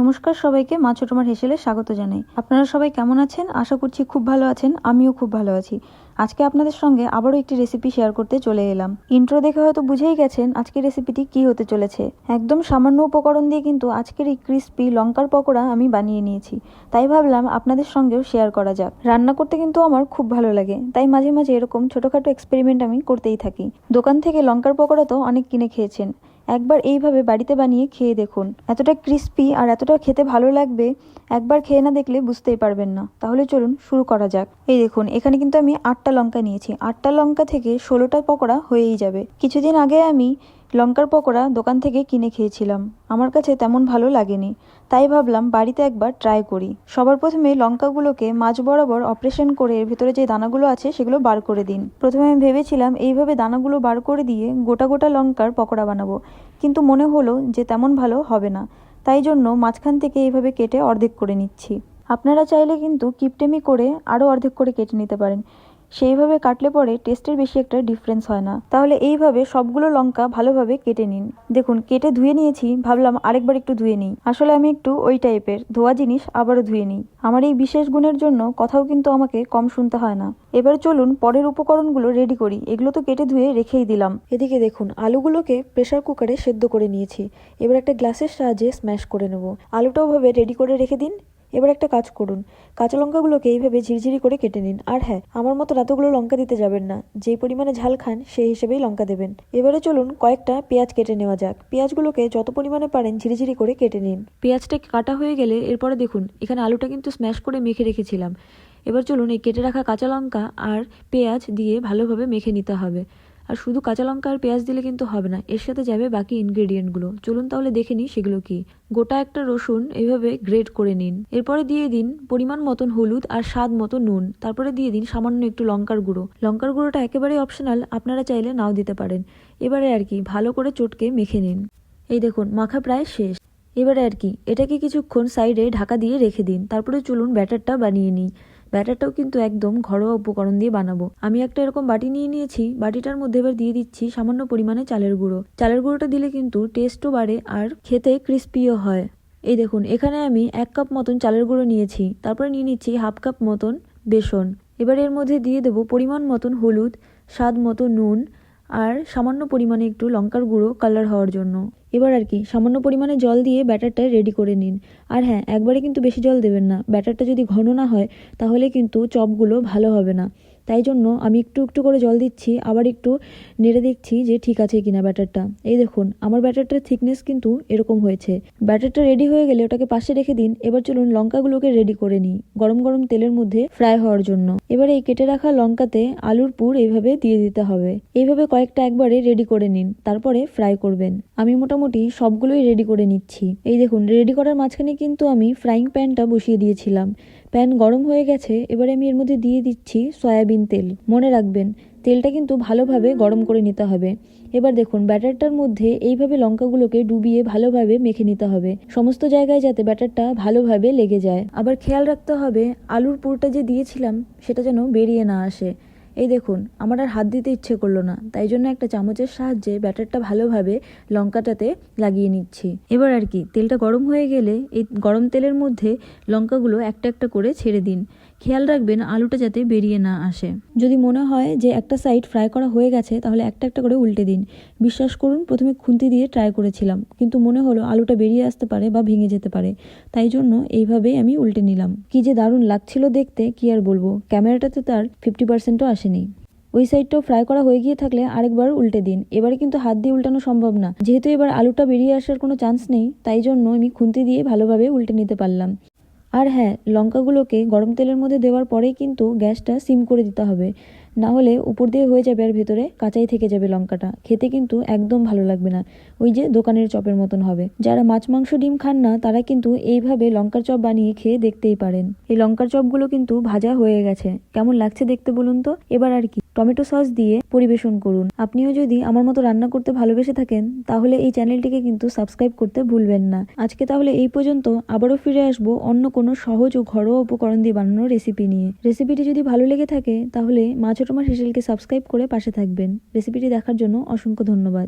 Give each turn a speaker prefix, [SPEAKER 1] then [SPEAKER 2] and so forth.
[SPEAKER 1] নমস্কার সবাইকে, মা ছোট মার হেসেলে স্বাগত জানাই। আপনারা সবাই কেমন আছেন? আশা করছি খুব ভালো আছেন। আমিও খুব ভালো আছি। আজকে আপনাদের সঙ্গে আবারও একটি রেসিপি শেয়ার করতে চলে এলাম। ইন্ট্রো দেখে হয়তো বুঝেই গেছেন আজকের রেসিপিটি কি হতে চলেছে। একদম সামান্য উপকরণ দিয়ে কিন্তু আজকের এই ক্রিস্পি লঙ্কার পকোড়া আমি বানিয়ে নিয়েছি। তাই ভাবলাম আপনাদের সঙ্গেও শেয়ার করা যাক। রান্না করতে কিন্তু আমার খুব ভালো লাগে, তাই মাঝে মাঝে এরকম ছোটখাটো এক্সপেরিমেন্ট আমি করতেই থাকি। দোকান থেকে লঙ্কার পকোড়া তো অনেক কিনে খেয়েছেন, একবার এইভাবে বাড়িতে বানিয়ে খেয়ে দেখুন। এতটা ক্রিস্পি আর এতটা খেতে ভালো লাগবে, একবার খেয়ে না দেখলে বুঝতেই পারবেন না। তাহলে চলুন শুরু করা যাক। এই দেখুন, এখানে কিন্তু আমি 8টা লঙ্কা নিয়েছি। 8টা লঙ্কা থেকে 16টা পকোড়া হয়েই যাবে। কিছুদিন আগে আমি লঙ্কার পকোড়া দোকান থেকে কিনে খেয়েছিলাম, আমার কাছে তেমন ভালো লাগেনি। তাই ভাবলাম বাড়িতে একবার ট্রাই করি। সবার প্রথমে লঙ্কাগুলোকে মাঝ বরাবর অপারেশন করে এর ভেতরে যে দানাগুলো আছে সেগুলো বার করে দিন। প্রথমে আমি ভেবেছিলাম এইভাবে দানাগুলো বার করে দিয়ে গোটা গোটা লঙ্কার পকোড়া বানাবো, কিন্তু মনে হলো যে তেমন ভালো হবে না। তাই জন্য মাঝখান থেকে এইভাবে কেটে অর্ধেক করে নিচ্ছি। আপনারা চাইলে কিন্তু কিপটেমি করে আরও অর্ধেক করে কেটে নিতে পারেন। সেইভাবে কাটলে পরে টেস্টের বেশি একটা ডিফারেন্স হয় না। তাহলে এইভাবে সবগুলো লঙ্কা ভালোভাবে কেটে নিন। দেখুন, কেটে ধুয়ে নিয়েছি, ভাবলাম আরেকবার একটু ধুয়ে নিই। আসলে আমি একটু ওই টাইপের, ধোয়া জিনিস আবারও ধুয়ে নিই। আমার এই বিশেষ গুণের জন্য কথাও কিন্তু আমাকে কম শুনতে হয় না। এবার চলুন পরের উপকরণগুলো রেডি করি। এগুলো তো কেটে ধুয়ে রেখেই দিলাম। এদিকে দেখুন, আলুগুলোকে প্রেসার কুকারে সেদ্ধ করে নিয়েছি। এবার একটা গ্লাসের সাহায্যে স্ম্যাশ করে নেব। আলুটাও ভাবে রেডি করে রেখে দিন। এবার একটা কাজ করুন, কাঁচা লঙ্কাগুলোকে এইভাবে ঝিরঝিরি করে কেটে নিন। আর হ্যাঁ, আমার মতো এতগুলো লঙ্কা দিতে যাবেন না, যেই পরিমাণে ঝাল খান সেই হিসেবেই লঙ্কা দেবেন। এবারে চলুন কয়েকটা পেঁয়াজ কেটে নেওয়া যাক। পেঁয়াজগুলোকে যত পরিমাণে পারেন ঝিরিঝিরি করে কেটে নিন। পেঁয়াজটা কাটা হয়ে গেলে এরপরে দেখুন, এখানে আলুটা কিন্তু স্ম্যাশ করে মেখে রেখেছিলাম। এবার চলুন এই কেটে রাখা কাঁচা লঙ্কা আর পেঁয়াজ দিয়ে ভালোভাবে মেখে নিতে হবে। আর শুধু কাঁচা লঙ্কা আর পেঁয়াজ দিলে কিন্তু হবে না, এর সাথে যাবে বাকি ইনগ্রেডিয়েন্টগুলো। চলুন তাহলে দেখে নিই সেগুলো কি। গোটা একটা রসুন এইভাবে গ্রেট করে নিন। এরপরে দিয়ে দিন পরিমাণ মতন হলুদ আর স্বাদ মতো নুন। তারপরে দিয়ে দিন সামান্য একটু লঙ্কার গুঁড়ো। লঙ্কার গুঁড়োটা একেবারেই অপশনাল, আপনারা চাইলে নাও দিতে পারেন। এবারে আর কি ভালো করে চটকে মেখে নিন। এই দেখুন, মাখা প্রায় শেষ। এবারে আর কি এটাকে কিছুক্ষণ সাইডে ঢাকা দিয়ে রেখে দিন। তারপরে চলুন ব্যাটারটা বানিয়ে নিই। ব্যাটারটাও কিন্তু একদম ঘরোয়া উপকরণ দিয়ে বানাবো। আমি একটা এরকম বাটি নিয়ে নিয়েছি। বাটিটার মধ্যে এবার দিয়ে দিচ্ছি সামান্য পরিমাণে চালের গুঁড়ো। চালের গুঁড়োটা দিলে কিন্তু টেস্টও বাড়ে আর খেতে ক্রিস্পিও হয়। এই দেখুন, এখানে আমি 1 কাপ মতন চালের গুঁড়ো নিয়েছি। তারপরে নিয়ে নিচ্ছি হাফ কাপ মতন বেসন। এবার এর মধ্যে দিয়ে দেবো পরিমাণ মতন হলুদ, স্বাদ মতো নুন আর সামান্য পরিমাণে একটু লঙ্কার গুঁড়ো কালার হওয়ার জন্য। এবার আর কি সামান্য পরিমাণে জল দিয়ে ব্যাটারটা রেডি করে নিন। আর হ্যাঁ, একবারে কিন্তু বেশি জল দেবেন না। ব্যাটারটা যদি ঘন না হয় তাহলে কিন্তু চপগুলো ভালো হবে না। তাই জন্য আমি একটু একটু করে জল দিচ্ছি, আবার একটু নেড়ে দেখছি যে ঠিক আছে কিনা ব্যাটারটা। এই দেখুন, আমার ব্যাটারটার থিকনেস কিন্তু এরকম হয়েছে। ব্যাটারটা রেডি হয়ে গেলে ওটাকে পাশে রেখে দিন। এবার চলুন লঙ্কাগুলোকে রেডি করে নিই গরম গরম তেলের মধ্যে ফ্রাই হওয়ার জন্য। এবার এই কেটে রাখা লঙ্কাতে আলুর পুর এইভাবে দিয়ে দিতে হবে। এইভাবে কয়েকটা একবারে রেডি করে নিন, তারপরে ফ্রাই করবেন। আমি মোটামুটি সবগুলোই রেডি করে নিচ্ছি। এই দেখুন, রেডি করার মাঝখানে কিন্তু আমি ফ্রাইং প্যানটা বসিয়ে দিয়েছিলাম। প্যান গরম হয়ে গেছে। এবারে আমি এর মধ্যে দিয়ে দিচ্ছি সয়াবিন তেল। মনে রাখবেন তেলটা কিন্তু ভালোভাবে গরম করে নিতে হবে। এবার দেখুন, ব্যাটারটার মধ্যে এইভাবে লঙ্কাগুলোকে ডুবিয়ে ভালোভাবে মেখে নিতে হবে, সমস্ত জায়গায় যাতে ব্যাটারটা ভালোভাবে লেগে যায়। আবার খেয়াল রাখতে হবে আলুর পুরটা যে দিয়েছিলাম সেটা যেন বেরিয়ে না আসে। এই দেখুন, আমার আর হাত দিতে ইচ্ছে করলো না, তাই জন্য একটা চামচের সাহায্যে ব্যাটারটা ভালোভাবে লঙ্কাটাতে লাগিয়ে নিচ্ছি। এবার আর কি তেলটা গরম হয়ে গেলে এই গরম তেলের মধ্যে লঙ্কাগুলো একটা একটা করে ছেড়ে দিন। খেয়াল রাখবেন আলুটা যাতে বেরিয়ে না আসে। যদি মনে হয় যে একটা সাইড ফ্রাই করা হয়ে গেছে তাহলে একটা একটা করে উল্টে দিন। বিশ্বাস করুন, প্রথমে খুন্তি দিয়ে ট্রাই করেছিলাম, কিন্তু মনে হলো আলুটা বেরিয়ে আসতে পারে বা ভেঙে যেতে পারে। তাই জন্য এইভাবেই আমি উল্টে নিলাম। কি যে দারুণ লাগছিল দেখতে, কি আর বলবো। ক্যামেরাটাতে তার 50%ও আসেনি। ওই সাইডটাও ফ্রাই করা হয়ে গিয়ে থাকলে আরেকবার উল্টে দিন। এবারে কিন্তু হাত দিয়ে উল্টানো সম্ভব না, যেহেতু এবার আলুটা বেরিয়ে আসার কোনো চান্স নেই, তাই জন্য আমি খুন্তি দিয়ে ভালোভাবে উল্টে নিতে পারলাম। আর হ্যাঁ, লঙ্কাগুলোকে গরম তেলের মধ্যে দেওয়ার পরেই কিন্তু গ্যাসটা সিম করে দিতে হবে, না হলে উপর দিয়ে হয়ে যাবে আর ভেতরে কাঁচাই থেকে যাবে লঙ্কাটা। খেতে কিন্তু একদম ভালো লাগবে না, ওই যে দোকানের চপের মতন হবে। যারা মাছ মাংস ডিম খান না তারা কিন্তু এইভাবে লঙ্কার চপ বানিয়ে খেয়ে দেখতেই পারেন। এই লঙ্কার চপগুলো কিন্তু ভাজা হয়ে গেছে। কেমন লাগছে দেখতে বলুন তো। এবার আর কি টমেটো সস দিয়ে পরিবেশন করুন। আপনিও যদি আমার মতো রান্না করতে ভালোবেসে থাকেন তাহলে এই চ্যানেলটিকে কিন্তু সাবস্ক্রাইব করতে ভুলবেন না। আজকে তাহলে এই পর্যন্ত। আবারও ফিরে আসবো অন্য কোনো সহজ ও ঘরোয়া উপকরণ দিয়ে বানানো রেসিপি নিয়ে। রেসিপিটি যদি ভালো লেগে থাকে তাহলে মা ছোট মার হেসেলকে সাবস্ক্রাইব করে পাশে থাকবেন। রেসিপিটি দেখার জন্য অসংখ্য ধন্যবাদ।